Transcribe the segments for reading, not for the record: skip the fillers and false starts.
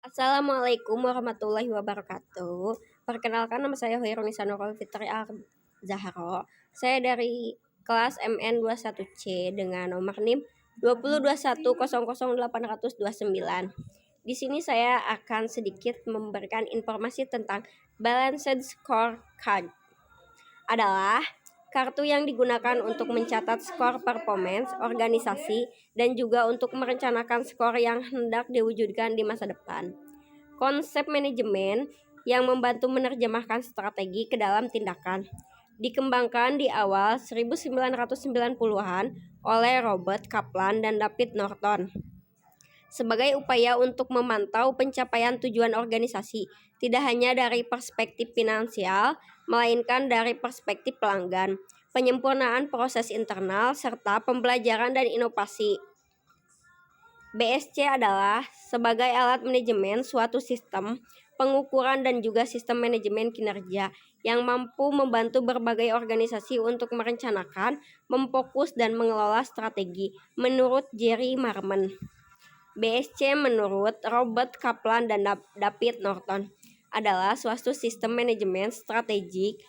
Assalamualaikum warahmatullahi wabarakatuh. Perkenalkan, nama saya Hoirunisa Nurul Fitri Al-Zahro. Saya dari kelas MN 21C dengan nomor NIM 2021000829. Di sini saya akan sedikit memberikan informasi tentang Balanced Scorecard. Adalah kartu yang digunakan untuk mencatat skor performance organisasi dan juga untuk merencanakan skor yang hendak diwujudkan di masa depan. Konsep manajemen yang membantu menerjemahkan strategi ke dalam tindakan dikembangkan di awal 1990-an oleh Robert Kaplan dan David Norton sebagai upaya untuk memantau pencapaian tujuan organisasi, tidak hanya dari perspektif finansial, melainkan dari perspektif pelanggan, penyempurnaan proses internal, serta pembelajaran dan inovasi. BSC adalah sebagai alat manajemen suatu sistem pengukuran dan juga sistem manajemen kinerja yang mampu membantu berbagai organisasi untuk merencanakan, memfokus, dan mengelola strategi, menurut Jerry Marmon. BSC menurut Robert Kaplan dan David Norton adalah suatu sistem manajemen strategik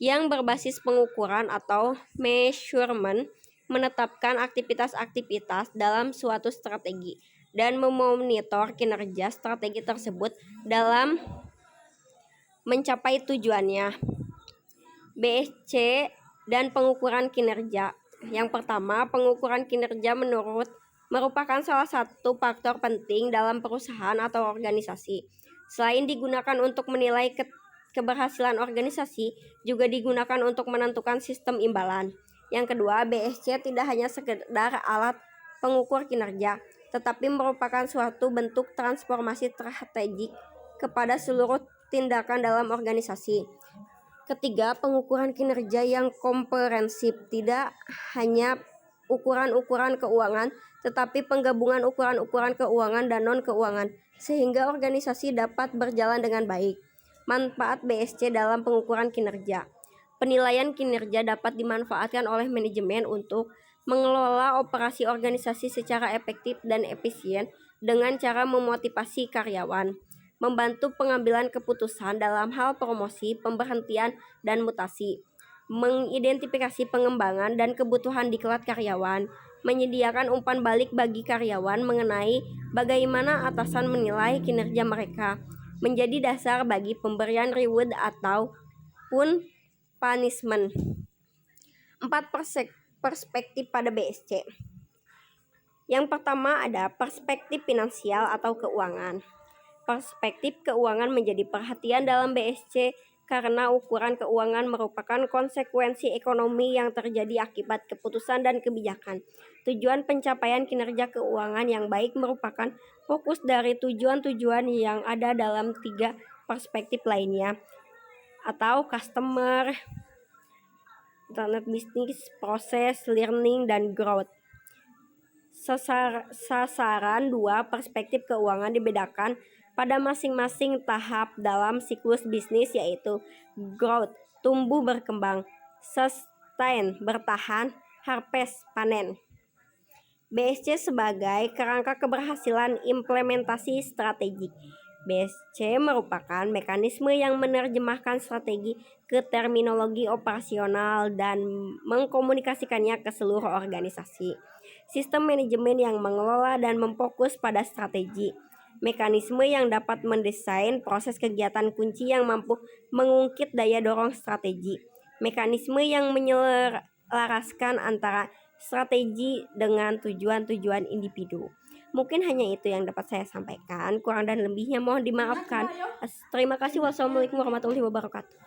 yang berbasis pengukuran atau measurement, menetapkan aktivitas-aktivitas dalam suatu strategi dan memonitor kinerja strategi tersebut dalam mencapai tujuannya. BSC dan pengukuran kinerja. Yang pertama, pengukuran kinerja merupakan salah satu faktor penting dalam perusahaan atau organisasi. Selain digunakan untuk menilai keberhasilan organisasi, juga digunakan untuk menentukan sistem imbalan. Yang kedua, BSC tidak hanya sekedar alat pengukur kinerja, tetapi merupakan suatu bentuk transformasi strategik kepada seluruh tindakan dalam organisasi. Ketiga, pengukuran kinerja yang komprehensif, tidak hanya ukuran-ukuran keuangan, tetapi penggabungan ukuran-ukuran keuangan dan non-keuangan, sehingga organisasi dapat berjalan dengan baik. Manfaat BSC dalam pengukuran kinerja. Penilaian kinerja dapat dimanfaatkan oleh manajemen untuk mengelola operasi organisasi secara efektif dan efisien dengan cara memotivasi karyawan, membantu pengambilan keputusan dalam hal promosi, pemberhentian, dan mutasi, mengidentifikasi pengembangan dan kebutuhan diklat karyawan, menyediakan umpan balik bagi karyawan mengenai bagaimana atasan menilai kinerja mereka, menjadi dasar bagi pemberian reward ataupun punishment. 4 perspektif pada BSC. Yang pertama ada perspektif finansial atau keuangan. Perspektif keuangan menjadi perhatian dalam BSC karena ukuran keuangan merupakan konsekuensi ekonomi yang terjadi akibat keputusan dan kebijakan. Tujuan pencapaian kinerja keuangan yang baik merupakan fokus dari tujuan-tujuan yang ada dalam 3 perspektif lainnya, atau customer, internet bisnis, proses, learning, dan growth. Sasaran 2 perspektif keuangan dibedakan pada masing-masing tahap dalam siklus bisnis, yaitu growth, tumbuh berkembang, sustain, bertahan, harvest, panen. BSC sebagai kerangka keberhasilan implementasi strategi. BSC merupakan mekanisme yang menerjemahkan strategi ke terminologi operasional dan mengkomunikasikannya ke seluruh organisasi. Sistem manajemen yang mengelola dan memfokus pada strategi. Mekanisme yang dapat mendesain proses kegiatan kunci yang mampu mengungkit daya dorong strategi. Mekanisme yang menyelaraskan antara strategi dengan tujuan-tujuan individu. Mungkin hanya itu yang dapat saya sampaikan. Kurang dan lebihnya mohon dimaafkan. Terima kasih. Wassalamualaikum warahmatullahi wabarakatuh.